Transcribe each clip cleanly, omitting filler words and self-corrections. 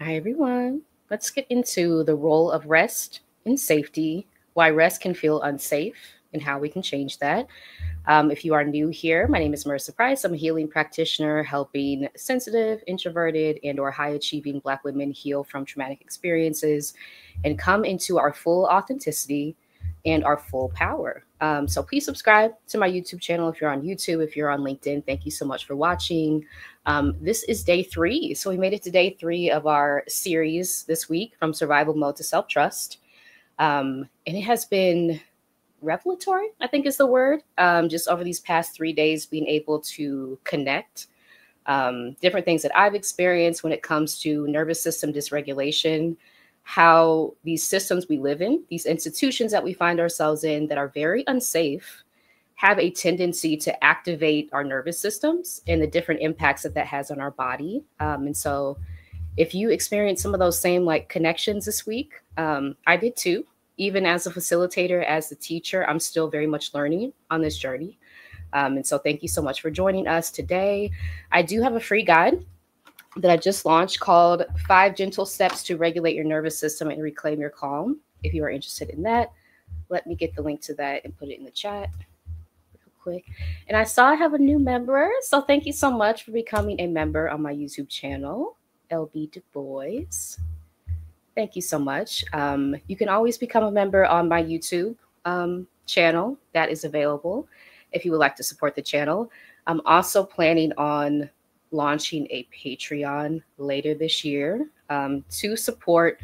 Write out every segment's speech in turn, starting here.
Hi, everyone. Let's get into the role of rest in safety, why rest can feel unsafe, and how we can change that. If you are new here, my name is Marissa Price. I'm a healing practitioner helping sensitive, introverted, and/or high-achieving Black women heal from traumatic experiences and come into our full authenticity and our full power. So please subscribe to my YouTube channel if you're on YouTube. If you're on LinkedIn, thank you so much for watching. This is day 3. So we made it to day 3 of our series this week, from survival mode to self-trust. And it has been revelatory, I think is the word. Just over these past 3 days, being able to connect different things that I've experienced when it comes to nervous system dysregulation, how these systems we live in, these institutions that we find ourselves in that are very unsafe, have a tendency to activate our nervous systems and the different impacts that that has on our body. And so if you experience some of those same like connections this week, I did too. Even as a facilitator, as a teacher, I'm still very much learning on this journey. And so thank you so much for joining us today. I do have a free guide that I just launched called 5 Gentle Steps to Regulate Your Nervous System and Reclaim Your Calm. If you are interested in that, let me get the link to that and put it in the chat real quick. And I saw I have a new member. So thank you so much for becoming a member on my YouTube channel, LB Du Bois. Thank you so much. You can always become a member on my YouTube channel that is available if you would like to support the channel. I'm also planning on launching a Patreon later this year to support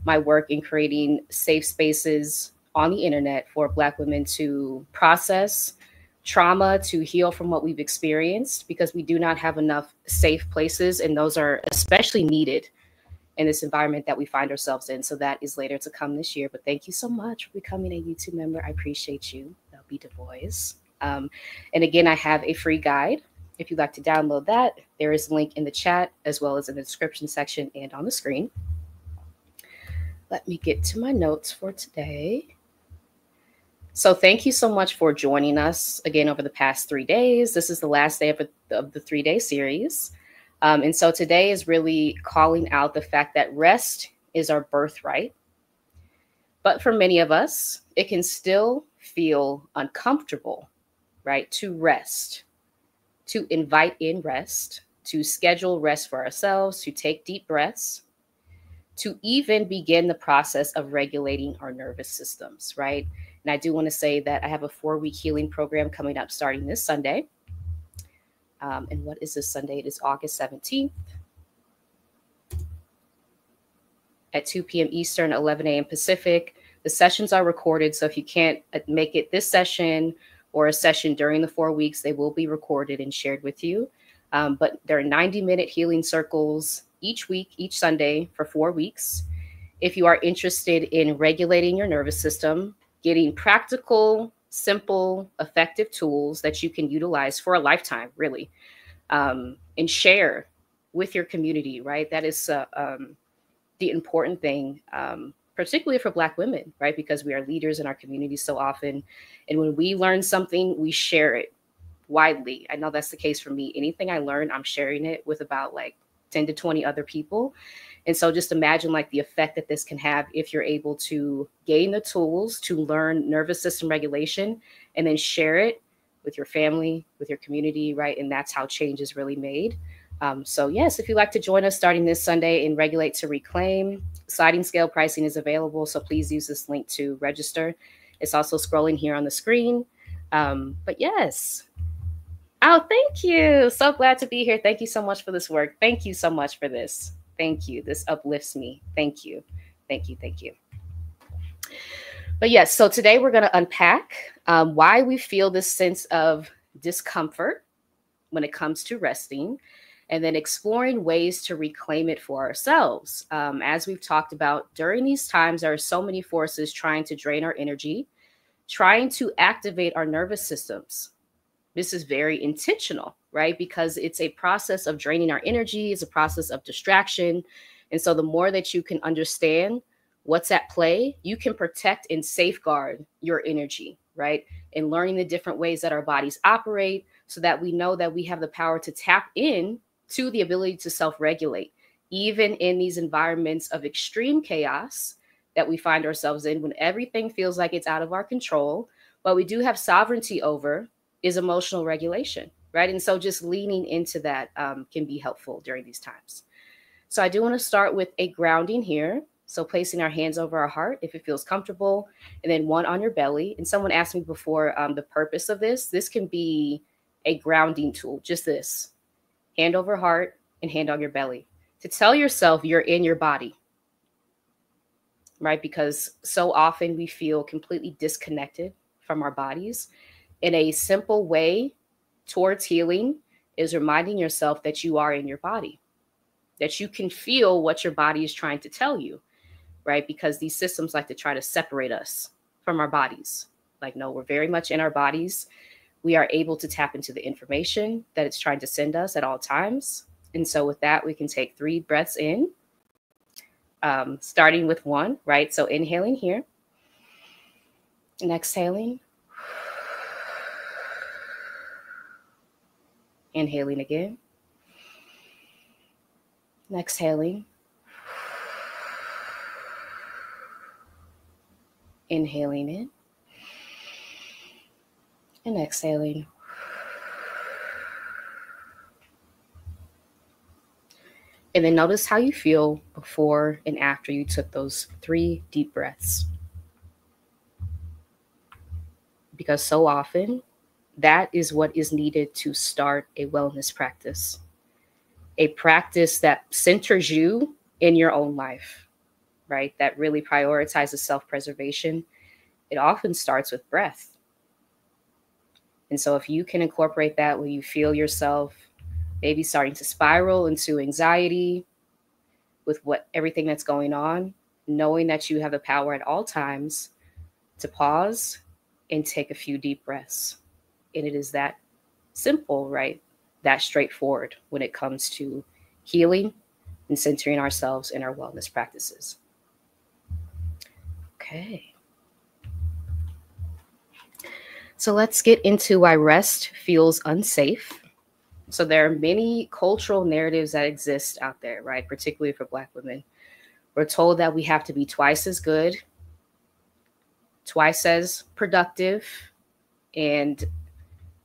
my work in creating safe spaces on the internet for Black women to process trauma, to heal from what we've experienced, because we do not have enough safe places, and those are especially needed in this environment that we find ourselves in. So that is later to come this year. But thank you so much for becoming a YouTube member. I appreciate you. LB Du Bois. And again, I have a free guide. If you'd like to download that, there is a link in the chat as well as in the description section and on the screen. Let me get to my notes for today. So thank you so much for joining us again over the past 3 days. This is the last day of the 3-day series. And so today is really calling out the fact that rest is our birthright. But for many of us, it can still feel uncomfortable, right? To rest, to invite in rest, to schedule rest for ourselves, to take deep breaths, to even begin the process of regulating our nervous systems, right? And I do want to say that I have a 4-week healing program coming up starting this Sunday. And what is this Sunday? It is August 17th at 2 p.m. Eastern, 11 a.m. Pacific. The sessions are recorded, so if you can't make it this session or a session during the 4 weeks, they will be recorded and shared with you. But there are 90-minute healing circles each week, each Sunday for 4 weeks. If you are interested in regulating your nervous system, getting practical, simple, effective tools that you can utilize for a lifetime, really, and share with your community, right? That is the important thing, particularly for Black women, right? Because we are leaders in our community so often. And when we learn something, we share it widely. I know that's the case for me. Anything I learn, I'm sharing it with about like 10 to 20 other people. And so just imagine like the effect that this can have if you're able to gain the tools to learn nervous system regulation and then share it with your family, with your community, right? And that's how change is really made. So yes, if you'd like to join us starting this Sunday in Regulate to Reclaim, sliding scale pricing is available. So please use this link to register. It's also scrolling here on the screen. But yes. Oh, thank you. So glad to be here. Thank you so much for this work. Thank you so much for this. Thank you. This uplifts me. Thank you. Thank you. Thank you. But yes, so today we're going to unpack why we feel this sense of discomfort when it comes to resting, and then exploring ways to reclaim it for ourselves. As we've talked about, during these times, there are so many forces trying to drain our energy, trying to activate our nervous systems. This is very intentional, right? Because it's a process of draining our energy, it's a process of distraction. And so the more that you can understand what's at play, you can protect and safeguard your energy, right? And learning the different ways that our bodies operate so that we know that we have the power to tap in to the ability to self-regulate even in these environments of extreme chaos that we find ourselves in, when everything feels like it's out of our control, what we do have sovereignty over is emotional regulation, right? And so just leaning into that can be helpful during these times. So I do want to start with a grounding here. So placing our hands over our heart if it feels comfortable, and then one on your belly. And someone asked me before the purpose of this. This can be a grounding tool, just this. Hand over heart and hand on your belly. To tell yourself you're in your body, right? Because so often we feel completely disconnected from our bodies. And a simple way towards healing is reminding yourself that you are in your body, that you can feel what your body is trying to tell you, right? Because these systems like to try to separate us from our bodies. Like, no, we're very much in our bodies. We are able to tap into the information that it's trying to send us at all times. And so with that, we can take 3 breaths in, starting with 1, right? So inhaling here and exhaling. Inhaling again. And exhaling. Inhaling in. And exhaling. And then notice how you feel before and after you took those 3 deep breaths. Because so often, that is what is needed to start a wellness practice. A practice that centers you in your own life, right? That really prioritizes self-preservation. It often starts with breath. And so if you can incorporate that when you feel yourself maybe starting to spiral into anxiety with everything that's going on, knowing that you have the power at all times to pause and take a few deep breaths. And it is that simple, right? That straightforward when it comes to healing and centering ourselves in our wellness practices. Okay. So let's get into why rest feels unsafe. So there are many cultural narratives that exist out there, right? Particularly for Black women. We're told that we have to be twice as good, twice as productive, and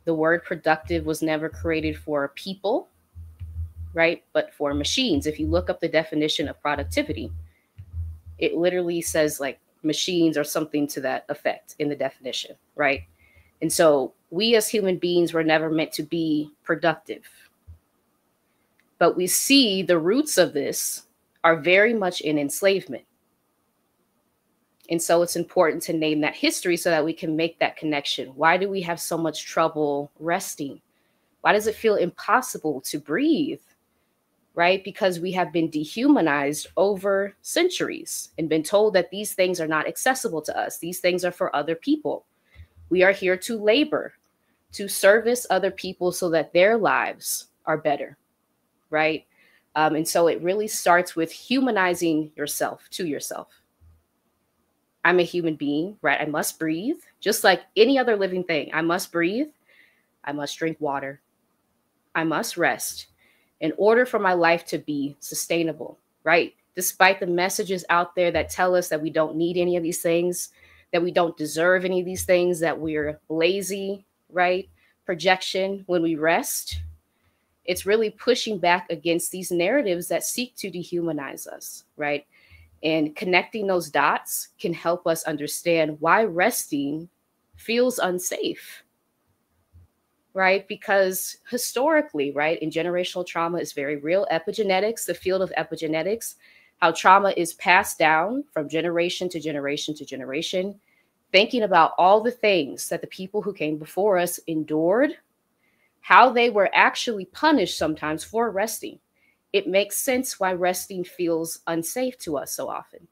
the word productive was never created for people, right? But for machines. If you look up the definition of productivity, it literally says like machines or something to that effect in the definition, right? And so we as human beings were never meant to be productive. But we see the roots of this are very much in enslavement. And so it's important to name that history so that we can make that connection. Why do we have so much trouble resting? Why does it feel impossible to breathe? Right? Because we have been dehumanized over centuries and been told that these things are not accessible to us. These things are for other people. We are here to labor, to service other people so that their lives are better, right? And so it really starts with humanizing yourself to yourself. I'm a human being, right? I must breathe, just like any other living thing. I must breathe. I must drink water. I must rest in order for my life to be sustainable, right? Despite the messages out there that tell us that we don't need any of these things, that we don't deserve any of these things, that we're lazy, right? Projection when we rest. It's really pushing back against these narratives that seek to dehumanize us, right? And connecting those dots can help us understand why resting feels unsafe, right? Because historically, right, and generational trauma is very real. Epigenetics, the field of epigenetics, how trauma is passed down from generation to generation to generation, thinking about all the things that the people who came before us endured, how they were actually punished sometimes for resting. It makes sense why resting feels unsafe to us so often.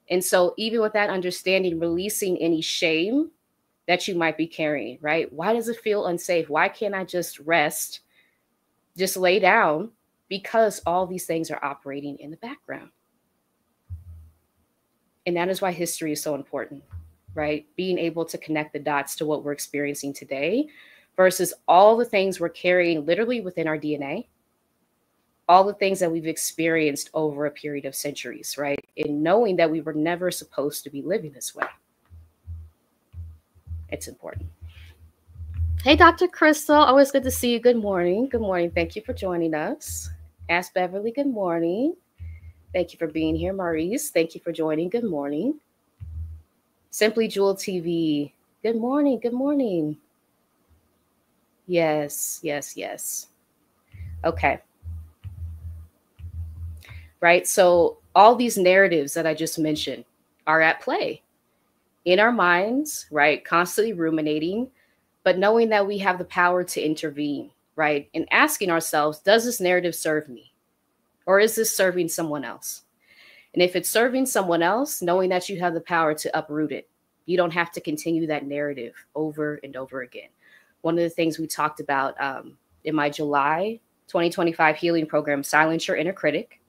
And so even with that understanding, releasing any shame that you might be carrying, right? Why does it feel unsafe? Why can't I just rest, just lay down? Because all these things are operating in the background. And that is why history is so important, right? Being able to connect the dots to what we're experiencing today versus all the things we're carrying literally within our DNA, all the things that we've experienced over a period of centuries, right? And knowing that we were never supposed to be living this way. It's important. Hey, Dr. Crystal, always good to see you. Good morning. Good morning. Thank you for joining us. Ask Beverly, good morning. Thank you for being here. Maurice, thank you for joining. Good morning. Simply Jewel TV, good morning. Good morning. Yes, yes, yes. Okay. Right. So all these narratives that I just mentioned are at play in our minds, right? Constantly ruminating, but knowing that we have the power to intervene, right? And asking ourselves, does this narrative serve me? Or is this serving someone else? And if it's serving someone else, knowing that you have the power to uproot it, you don't have to continue that narrative over and over again. One of the things we talked about in my July 2025 healing program, Silence Your Inner Critic,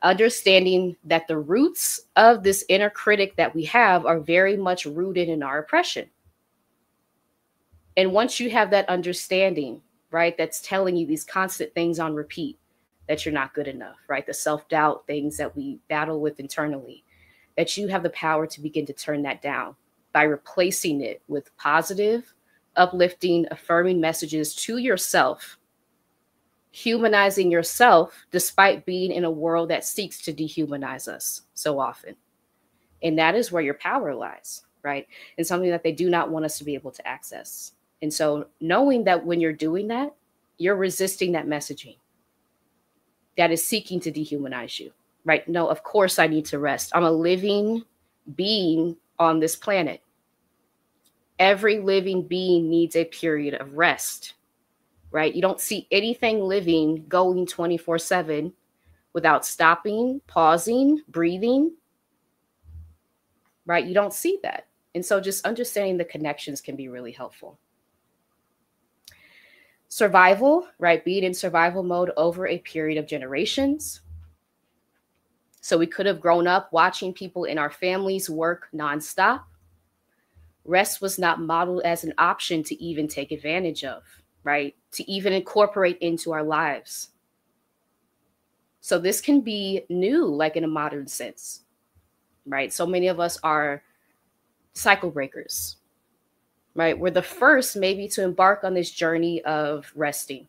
understanding that the roots of this inner critic that we have are very much rooted in our oppression. And once you have that understanding, right, that's telling you these constant things on repeat, that you're not good enough, right? The self-doubt things that we battle with internally, that you have the power to begin to turn that down by replacing it with positive, uplifting, affirming messages to yourself, humanizing yourself despite being in a world that seeks to dehumanize us so often. And that is where your power lies, right? And something that they do not want us to be able to access. And so knowing that when you're doing that, you're resisting that messaging that is seeking to dehumanize you, right? No, of course I need to rest. I'm a living being on this planet. Every living being needs a period of rest, right? You don't see anything living going 24/7 without stopping, pausing, breathing, right? You don't see that. And so just understanding the connections can be really helpful. Survival, right? Being in survival mode over a period of generations. So we could have grown up watching people in our families work nonstop. Rest was not modeled as an option to even take advantage of, right? To even incorporate into our lives. So this can be new, like in a modern sense, right? So many of us are cycle breakers, right? We're the first maybe to embark on this journey of resting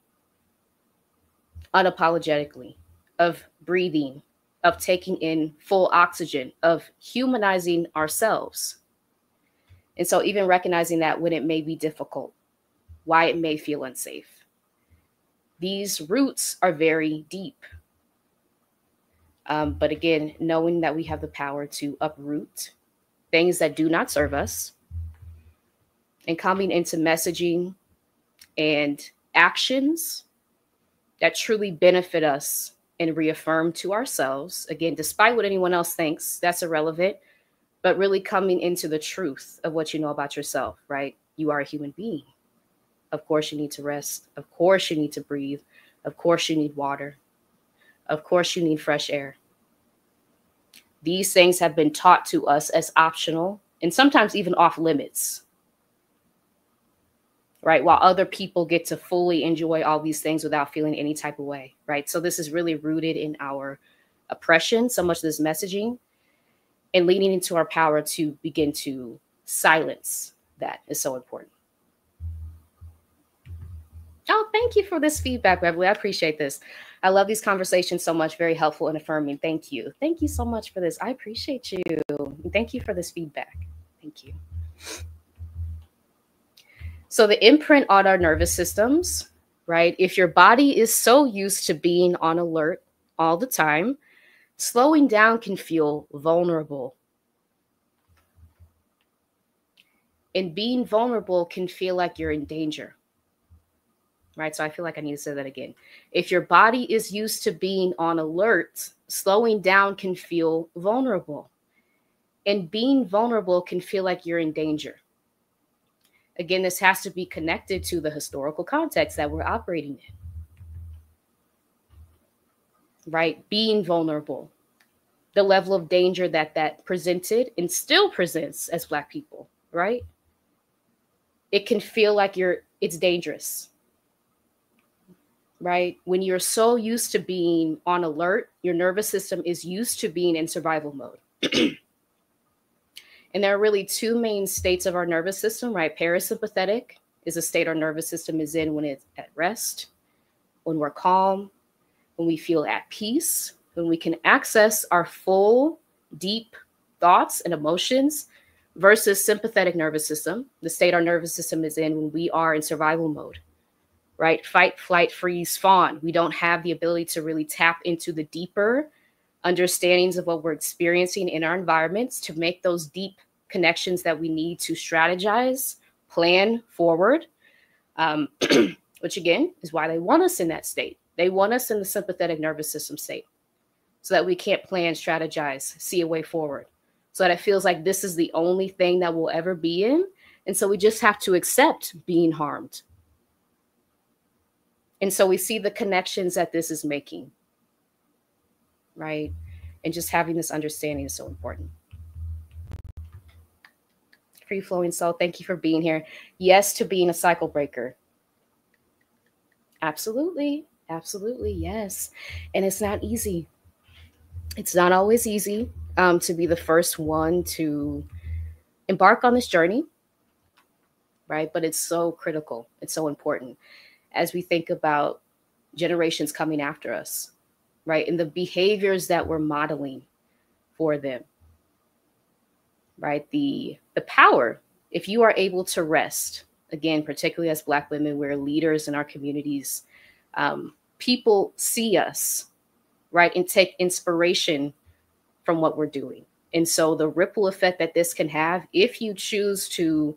unapologetically, of breathing, of taking in full oxygen, of humanizing ourselves. And so even recognizing that when it may be difficult, why it may feel unsafe. These roots are very deep. But again, knowing that we have the power to uproot things that do not serve us and coming into messaging and actions that truly benefit us and reaffirm to ourselves, again, despite what anyone else thinks, that's irrelevant, but really coming into the truth of what you know about yourself, right? You are a human being. Of course, you need to rest. Of course, you need to breathe. Of course, you need water. Of course, you need fresh air. These things have been taught to us as optional and sometimes even off limits, right? While other people get to fully enjoy all these things without feeling any type of way, right? So this is really rooted in our oppression, so much of this messaging, and leaning into our power to begin to silence that is so important. Oh, thank you for this feedback, Beverly. I appreciate this. I love these conversations so much. Very helpful and affirming. Thank you. Thank you so much for this. I appreciate you. Thank you for this feedback. Thank you. So the imprint on our nervous systems, right? If your body is so used to being on alert all the time, slowing down can feel vulnerable. And being vulnerable can feel like you're in danger. Right? So I feel like I need to say that again. If your body is used to being on alert, slowing down can feel vulnerable. And being vulnerable can feel like you're in danger. Again, this has to be connected to the historical context that we're operating in. Right? Being vulnerable. The level of danger that presented and still presents as Black people, right? It can feel like it's dangerous. right? When you're so used to being on alert, your nervous system is used to being in survival mode. And there are really two main states of our nervous system, right? Parasympathetic is a state our nervous system is in when it's at rest, when we're calm, when we feel at peace, when we can access our full, deep thoughts and emotions, versus sympathetic nervous system, the state our nervous system is in when we are in survival mode, right? Fight, flight, freeze, fawn. We don't have the ability to really tap into the deeper understandings of what we're experiencing in our environments to make those deep connections that we need to strategize, plan forward, which again is why they want us in that state. They want us in the sympathetic nervous system state so that we can't plan, strategize, see a way forward, so that it feels like this is the only thing that we'll ever be in. And so we just have to accept being harmed. And so we see the connections that this is making, right? And just having this understanding is so important. Free flowing soul, thank you for being here. Yes to being a cycle breaker. Absolutely. Absolutely. Yes. And it's not easy. It's not always easy to be the first one to embark on this journey, right? But it's so critical. It's so important as we think about generations coming after us, right? And the behaviors that we're modeling for them, right? The power, if you are able to rest, again, particularly as Black women, we're leaders in our communities. People see us, right? And take inspiration from what we're doing. And so the ripple effect that this can have, if you choose to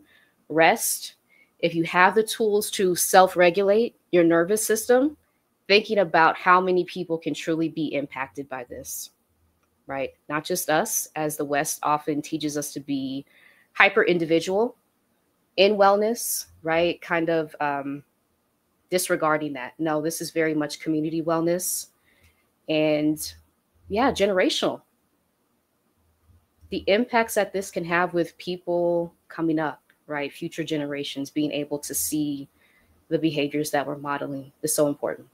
rest, if you have the tools to self-regulate your nervous system, thinking about how many people can truly be impacted by this, right? Not just us, as the West often teaches us to be hyper individual in wellness, right? Kind of disregarding that. No, this is very much community wellness and yeah, generational. The impacts that this can have with people coming up, right? Future generations being able to see the behaviors that we're modeling is so important.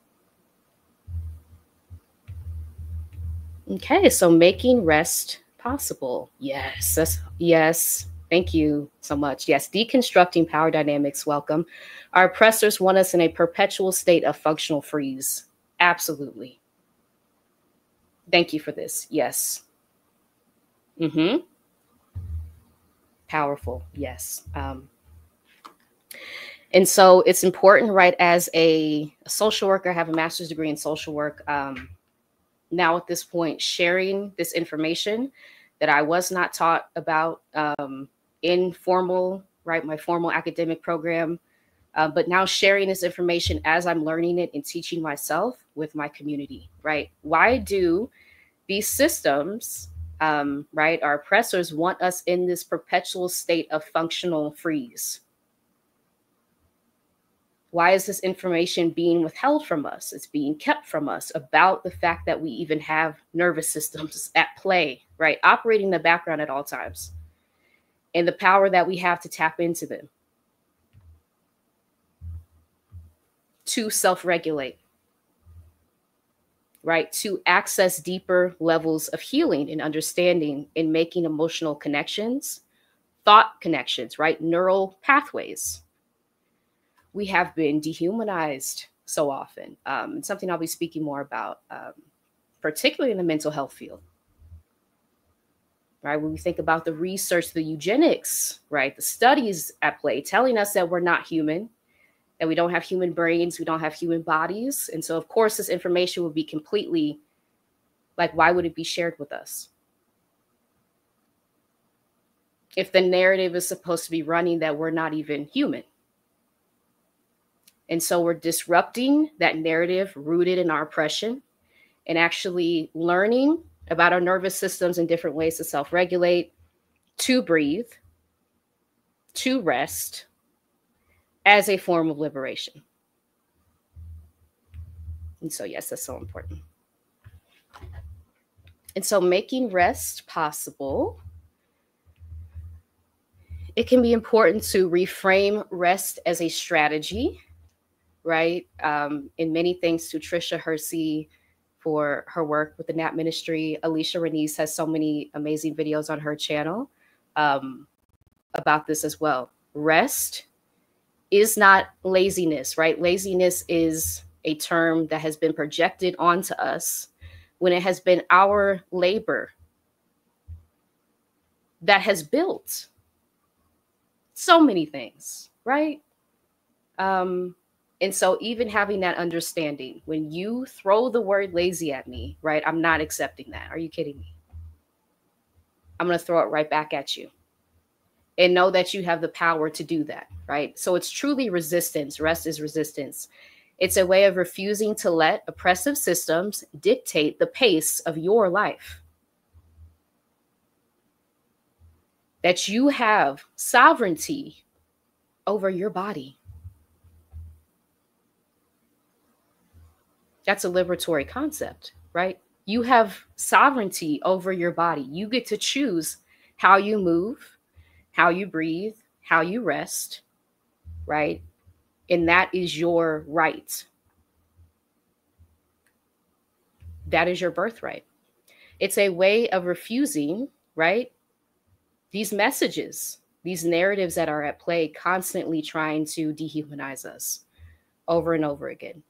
Okay, so making rest possible. Yes, yes. Thank you so much. Yes, deconstructing power dynamics. Welcome. Our oppressors want us in a perpetual state of functional freeze. Absolutely. Thank you for this. Yes. Mm-hmm. Powerful. Yes. And so it's important, right? As a social worker, I have a master's degree in social work. Now at this point, sharing this information that I was not taught about in formal, right, my formal academic program, but now sharing this information as I'm learning it and teaching myself with my community, right? Why do these systems, right, our oppressors want us in this perpetual state of functional freeze? Why is this information being withheld from us? It's being kept from us about the fact that we even have nervous systems at play, right? Operating in the background at all times, and the power that we have to tap into them to self-regulate, right? To access deeper levels of healing and understanding in making emotional connections, thought connections, right? Neural pathways. We have been dehumanized so often. It's something I'll be speaking more about, particularly in the mental health field. Right? When we think about the research, the eugenics, right? The studies at play telling us that we're not human, that we don't have human brains, we don't have human bodies. And so, of course, this information would be completely, like, why would it be shared with us? If the narrative is supposed to be running that we're not even human. And so we're disrupting that narrative rooted in our oppression and actually learning about our nervous systems and different ways to self-regulate, to breathe, to rest as a form of liberation. And so, yes, that's so important. And so making rest possible, it can be important to reframe rest as a strategy, right? And many thanks to Trisha Hersey for her work with the NAP ministry. Alicia Renese has so many amazing videos on her channel about this as well. Rest is not laziness, right? Laziness is a term that has been projected onto us when it has been our labor that has built so many things, right? And so even having that understanding, when you throw the word lazy at me, right, I'm not accepting that. Are you kidding me? I'm going to throw it right back at you. And know that you have the power to do that, right? So it's truly resistance. Rest is resistance. It's a way of refusing to let oppressive systems dictate the pace of your life. That you have sovereignty over your body. That's a liberatory concept, right? You have sovereignty over your body. You get to choose how you move, how you breathe, how you rest, right? And that is your right. That is your birthright. It's a way of refusing, right? These messages, these narratives that are at play, constantly trying to dehumanize us over and over again.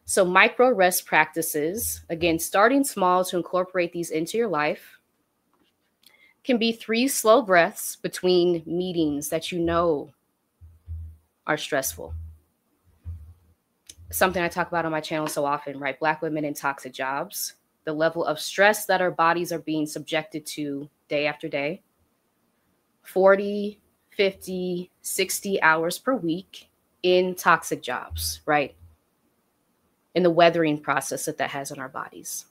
So micro rest practices, again, starting small to incorporate these into your life, can be 3 slow breaths between meetings that you know are stressful. Something I talk about on my channel so often, right? Black women in toxic jobs, the level of stress that our bodies are being subjected to day after day, 40, 50, 60 hours per week in toxic jobs, right? In the weathering process that has on our bodies.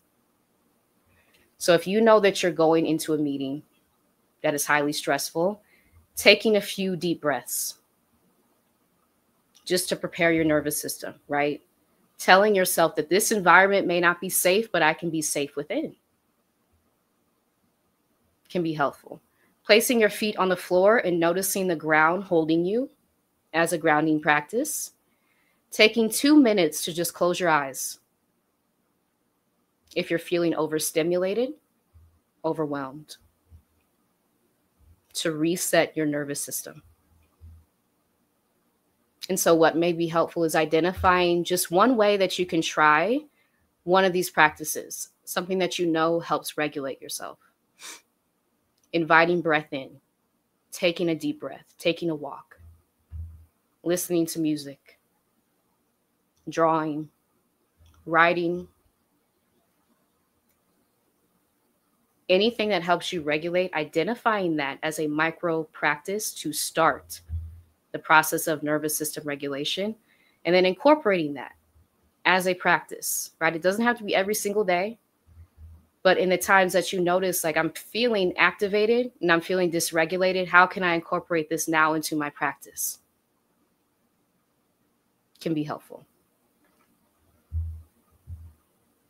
So if you know that you're going into a meeting that is highly stressful, taking a few deep breaths just to prepare your nervous system, right? Telling yourself that this environment may not be safe, but I can be safe within, can be helpful. Placing your feet on the floor and noticing the ground holding you as a grounding practice. Taking 2 minutes to just close your eyes if you're feeling overstimulated, overwhelmed, to reset your nervous system. And so what may be helpful is identifying just one way that you can try one of these practices, something that you know helps regulate yourself. Inviting breath in, taking a deep breath, taking a walk, listening to music, drawing, writing, anything that helps you regulate, identifying that as a micro practice to start the process of nervous system regulation, and then incorporating that as a practice, right? It doesn't have to be every single day, but in the times that you notice, like I'm feeling activated and I'm feeling dysregulated, how can I incorporate this now into my practice? Can be helpful.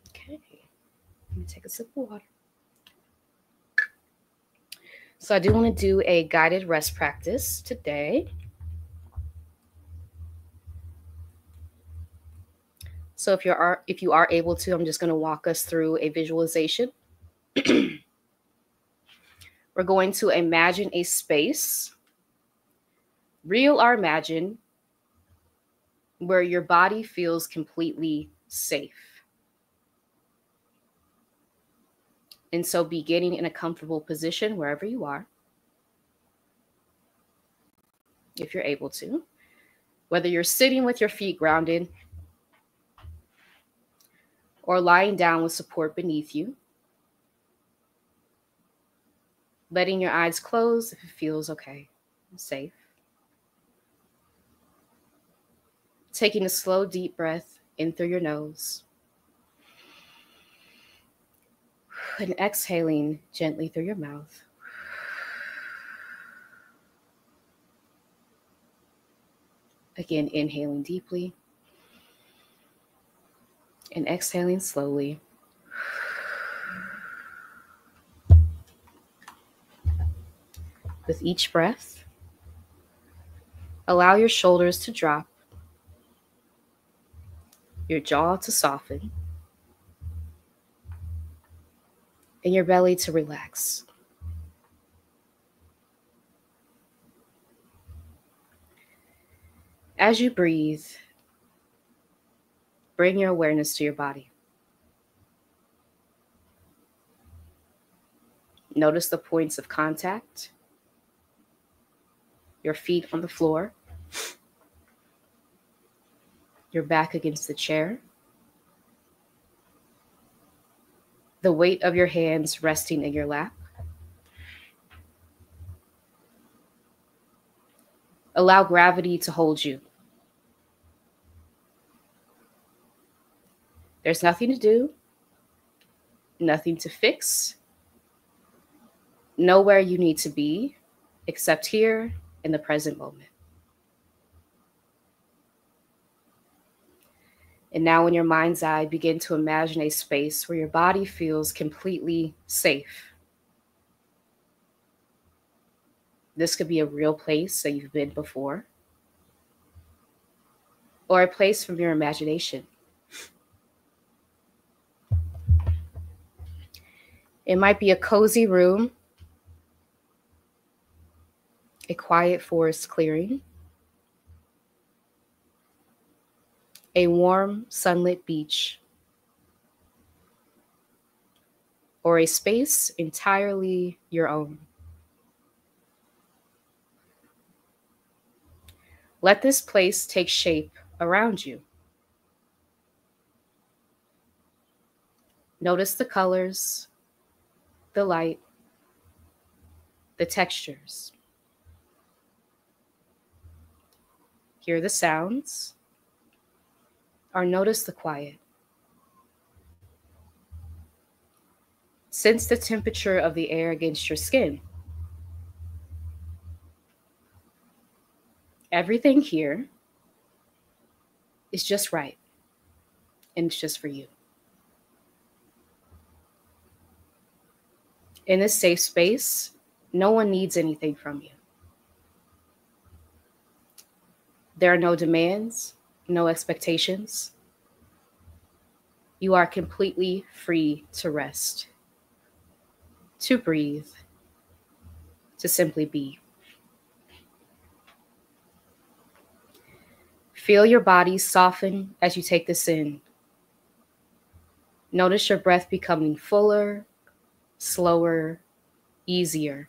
Okay, let me take a sip of water. So I do want to do a guided rest practice today. So if you are able to, I'm just going to walk us through a visualization. We're going to imagine a space, real or imagined, where your body feels completely safe. And so beginning in a comfortable position wherever you are, if you're able to, whether you're sitting with your feet grounded or lying down with support beneath you, letting your eyes close if it feels okay and safe. Taking a slow, deep breath in through your nose and exhaling gently through your mouth. Again, inhaling deeply and exhaling slowly. With each breath, allow your shoulders to drop your jaw to soften, and your belly to relax. As you breathe, bring your awareness to your body. Notice the points of contact, your feet on the floor, your back against the chair, the weight of your hands resting in your lap. Allow gravity to hold you. There's nothing to do, nothing to fix, nowhere you need to be except here in the present moment. And now in your mind's eye, begin to imagine a space where your body feels completely safe. This could be a real place that you've been before, or a place from your imagination. It might be a cozy room, a quiet forest clearing, a warm sunlit beach, or a space entirely your own. Let this place take shape around you. Notice the colors, the light, the textures. Hear the sounds, or notice the quiet. Sense the temperature of the air against your skin. Everything here is just right, and it's just for you. In this safe space, no one needs anything from you. There are no demands, no expectations. You are completely free to rest, to breathe, to simply be. Feel your body soften as you take this in. Notice your breath becoming fuller, slower, easier.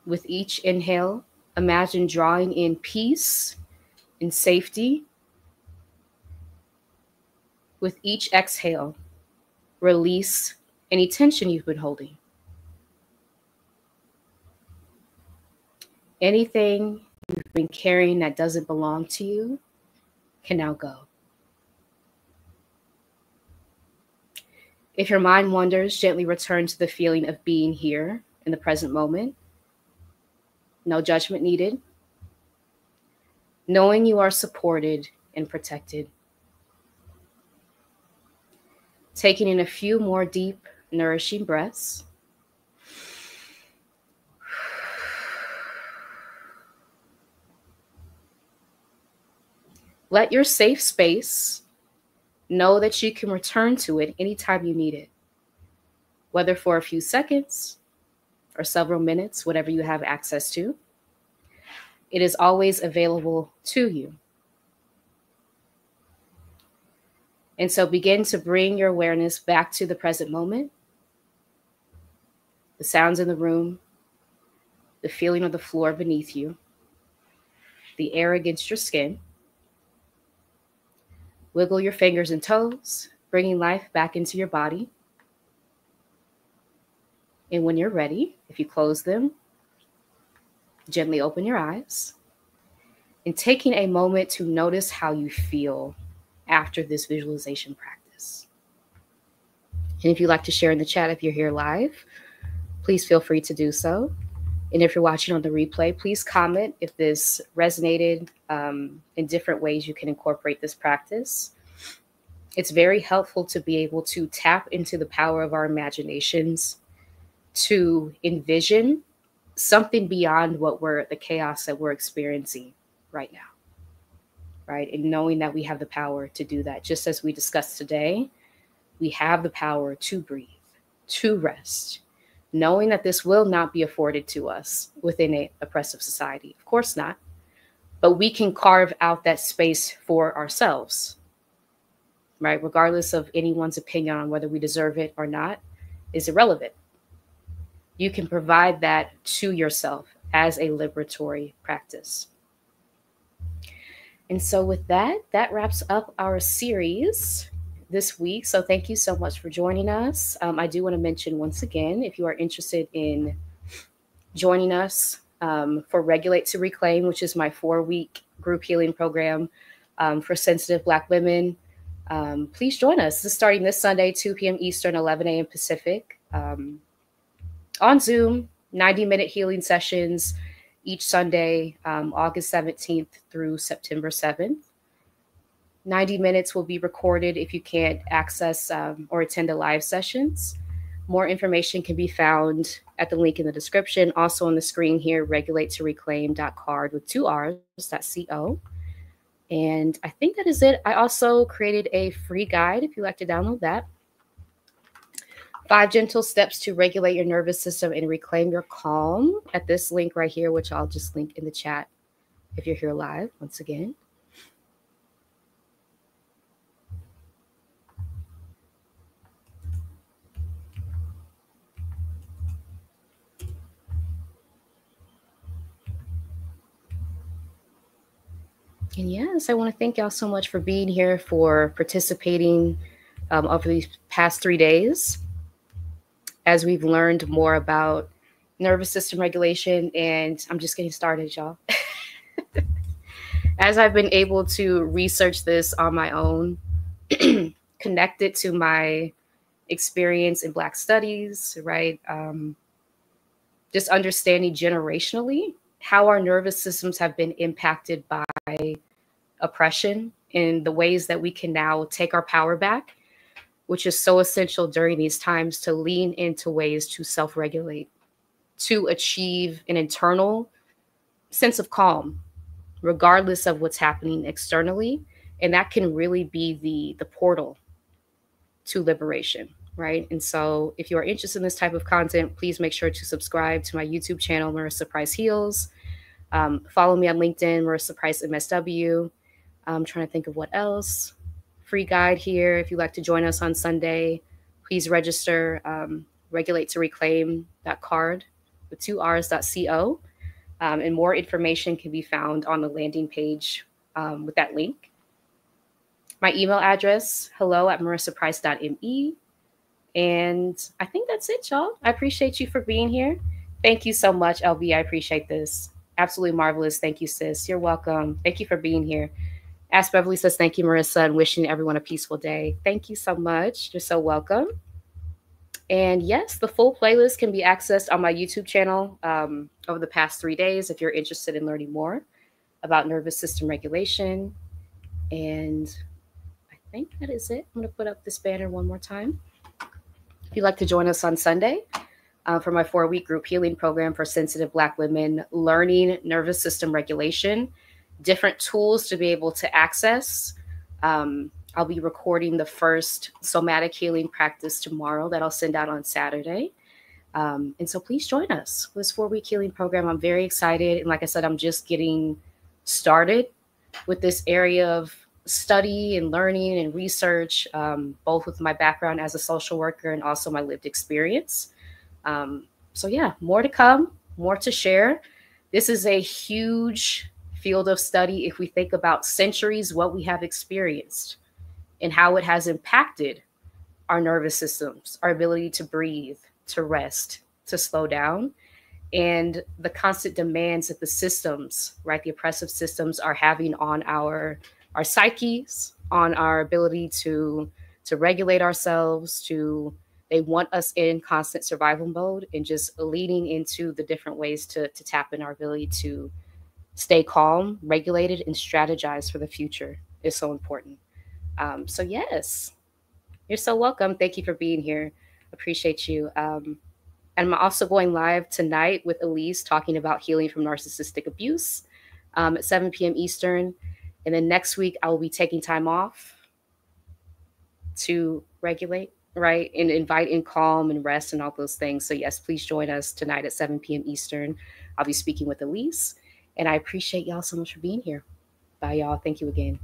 With each inhale, imagine drawing in peace and safety. With each exhale, release any tension you've been holding. Anything you've been carrying that doesn't belong to you can now go. If your mind wanders, gently return to the feeling of being here in the present moment. No judgment needed. Knowing you are supported and protected. Taking in a few more deep, nourishing breaths. Let your safe space know that you can return to it anytime you need it, whether for a few seconds or several minutes, whatever you have access to. It is always available to you. And so begin to bring your awareness back to the present moment, the sounds in the room, the feeling of the floor beneath you, the air against your skin. Wiggle your fingers and toes, bringing life back into your body. And when you're ready, if you close them, gently open your eyes. And taking a moment to notice how you feel after this visualization practice. And if you'd like to share in the chat, if you're here live, please feel free to do so. And if you're watching on the replay, please comment if this resonated in different ways you can incorporate this practice. It's very helpful to be able to tap into the power of our imaginations to envision something beyond the chaos that we're experiencing right now. right? And knowing that we have the power to do that, just as we discussed today, we have the power to breathe, to rest, knowing that this will not be afforded to us within an oppressive society. Of course not. But we can carve out that space for ourselves, right? Regardless of anyone's opinion on whether we deserve it or not is irrelevant. You can provide that to yourself as a liberatory practice. And so with that, that wraps up our series this week. So thank you so much for joining us. I do want to mention once again, if you are interested in joining us for Regulate to Reclaim, which is my 4-week group healing program for sensitive Black women, please join us. This is starting this Sunday, 2 p.m. Eastern, 11 a.m. Pacific, on Zoom, 90-minute healing sessions each Sunday, August 17th through September 7th. 90 minutes will be recorded if you can't access or attend the live sessions. More information can be found at the link in the description. Also on the screen here, regulate-to-reclaim.card with 2 R's.co. And I think that is it. I also created a free guide if you'd like to download that. 5 gentle steps to regulate your nervous system and reclaim your calm at this link right here, which I'll just link in the chat if you're here live once again. And yes, I want to thank y'all so much for being here, for participating over these past 3 days as we've learned more about nervous system regulation. And I'm just getting started, y'all. As I've been able to research this on my own, connect it to my experience in Black studies, right? Just understanding generationally how our nervous systems have been impacted by oppression in the ways that we can now take our power back, which is so essential during these times to lean into ways to self-regulate, to achieve an internal sense of calm, regardless of what's happening externally. And that can really be the portal to liberation, right? And so if you are interested in this type of content, please make sure to subscribe to my YouTube channel, Marissa Price Heals. Follow me on LinkedIn, Marissa Price MSW. I'm trying to think of what else. Free guide here. If you'd like to join us on Sunday, please register regulate-to-reclaim.card with 2 R's.co. And more information can be found on the landing page with that link. My email address, hello@marissaprice.me. And I think that's it, y'all. I appreciate you for being here. Thank you so much, LB. I appreciate this. Absolutely marvelous. Thank you, sis. You're welcome. Thank you for being here. Ask Beverly says, thank you, Marissa, and wishing everyone a peaceful day. Thank you so much. You're so welcome. And yes, the full playlist can be accessed on my YouTube channel over the past 3 days if you're interested in learning more about nervous system regulation. And I think that is it. I'm going to put up this banner one more time. If you'd like to join us on Sunday for my 4-week group healing program for sensitive Black women, learning nervous system regulation, different tools to be able to access. I'll be recording the first somatic healing practice tomorrow that I'll send out on Saturday. And so please join us for this 4-week healing program. I'm very excited. And like I said, I'm just getting started with this area of study and learning and research, both with my background as a social worker and also my lived experience. So yeah, more to come, more to share. This is a huge field of study if we think about centuries, what we have experienced and how it has impacted our nervous systems, our ability to breathe, to rest, to slow down, and the constant demands that the systems, right, the oppressive systems are having on our psyches, on our ability to regulate ourselves, they want us in constant survival mode, and just leading into the different ways to tap in our ability to stay calm, regulated, and strategize for the future is so important. So yes, you're so welcome. Thank you for being here. Appreciate you. And I'm also going live tonight with Elise talking about healing from narcissistic abuse at 7 p.m. Eastern. And then next week, I will be taking time off to regulate, right? And invite in calm and rest and all those things. So, yes, please join us tonight at 7 p.m. Eastern. I'll be speaking with Elise. And I appreciate y'all so much for being here. Bye, y'all. Thank you again.